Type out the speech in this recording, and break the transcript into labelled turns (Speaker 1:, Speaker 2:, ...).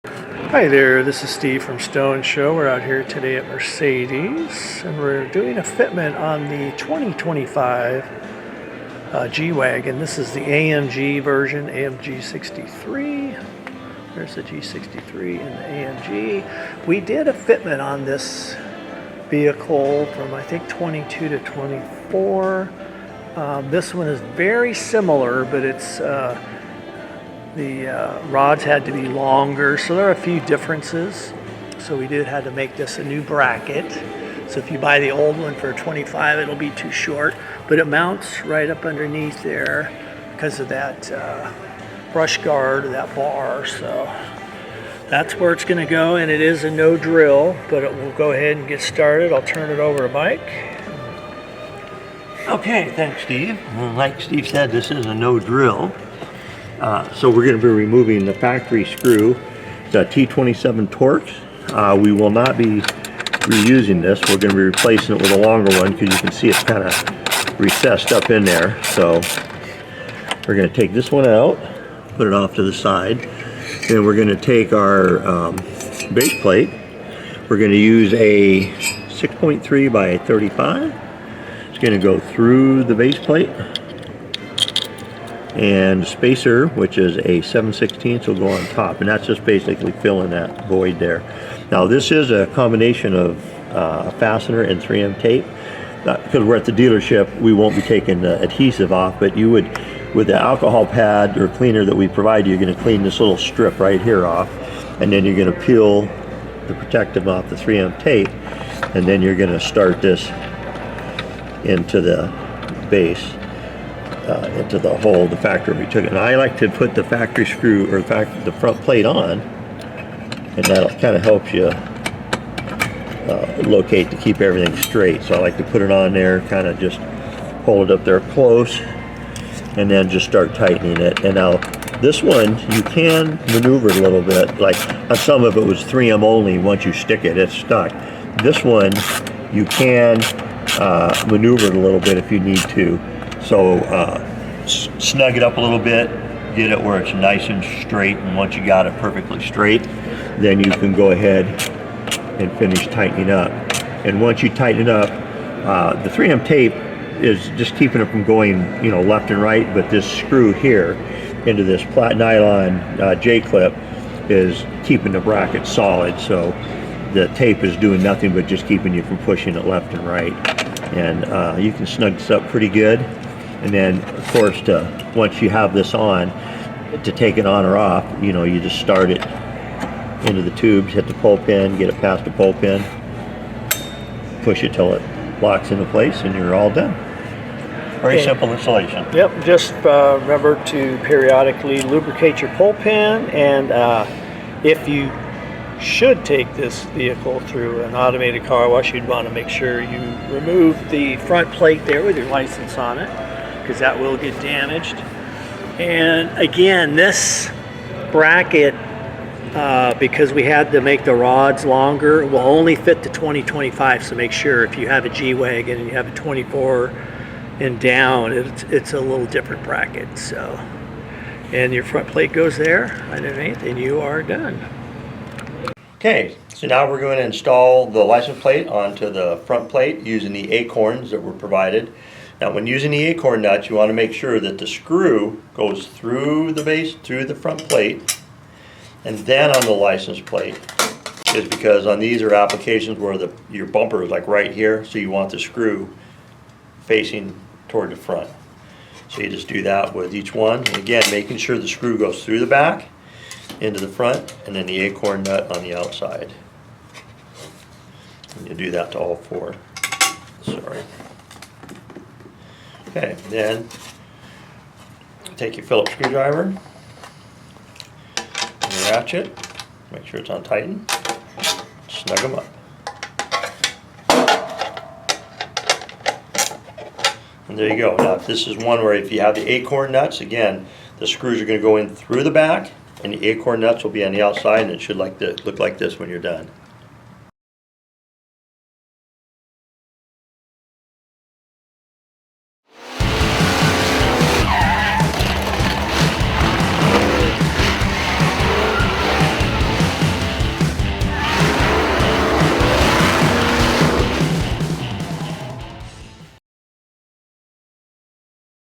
Speaker 1: Hi there, this is Steve from Stonshow. We're out here today at Mercedes and we're doing a fitment on the 2025 G-Wagon. This is the AMG version, AMG 63. There's the G63 and the AMG. We did a fitment on this vehicle from I think 22 to 24. This one is very similar, but it's the rods had to be longer, so there are a few differences. So we did have to make this a new bracket. So if you buy the old one for 25, it'll be too short, but it mounts right up underneath there because of that brush guard, that bar. So that's where it's going to go, and it is a no drill, but it will go ahead and get started. I'll turn it over to Mike.
Speaker 2: Okay, thanks, Steve. Well, like Steve said, this is a no drill. So we're going to be removing the factory screw, the T27 Torx. We will not be reusing this. We're going to be replacing it with a longer one because you can see it's kind of recessed up in there. So we're going to take this one out, put it off to the side. Then we're going to take our base plate. We're going to use a 6.3 by 35. It's going to go through the base plate. And spacer, which is a 7/16, will go on top, and that's just basically filling that void there. Now this is a combination of a fastener and 3M tape. Because we're at the dealership, we won't be taking the adhesive off, but you would, with the alcohol pad or cleaner that we provide you, you're going to clean this little strip right here off, and then you're going to peel the protective off the 3M tape, and then you're going to start this into the base. Into the hole, the factory we took it. And I like to put the factory screw or the front plate on, and that kind of helps you locate to keep everything straight. So I like to put it on there, kind of just hold it up there close, and then just start tightening it. And now this one you can maneuver it a little bit. Like on some of it was 3M only. Once you stick it, it's stuck. This one you can maneuver it a little bit if you need to. So snug it up a little bit, get it where it's nice and straight, and once you got it perfectly straight, then you can go ahead and finish tightening up. And once you tighten it up, the 3M tape is just keeping it from going, left and right, but this screw here into this nylon J-clip is keeping the bracket solid, so the tape is doing nothing but just keeping you from pushing it left and right. And you can snug this up pretty good. And then, of course, once you have this on, to take it on or off, you just start it into the tubes, hit the pull pin, get it past the pull pin, push it till it locks into place, and you're all done. Very simple installation.
Speaker 1: Yep, just remember to periodically lubricate your pull pin, and if you should take this vehicle through an automated car wash, you'd want to make sure you remove the front plate there with your license on it, because that will get damaged. And again, this bracket, because we had to make the rods longer, will only fit the 2025. So make sure if you have a G-Wagon and you have a 24 and down, it's a little different bracket. So, and your front plate goes there underneath, and you are done.
Speaker 2: Okay, so now we're going to install the license plate onto the front plate using the acorns that were provided. Now when using the acorn nuts, you want to make sure that the screw goes through the base, through the front plate, and then on the license plate. Is because on these are applications where your bumper is like right here, so you want the screw facing toward the front. So you just do that with each one. And again, making sure the screw goes through the back, into the front, and then the acorn nut on the outside. And you do that to all four. Sorry. Okay, then take your Phillips screwdriver and your ratchet, make sure it's on tighten, snug them up. And there you go. Now if this is one where if you have the acorn nuts, again, the screws are going to go in through the back, and the acorn nuts will be on the outside, and it should look like this when you're done.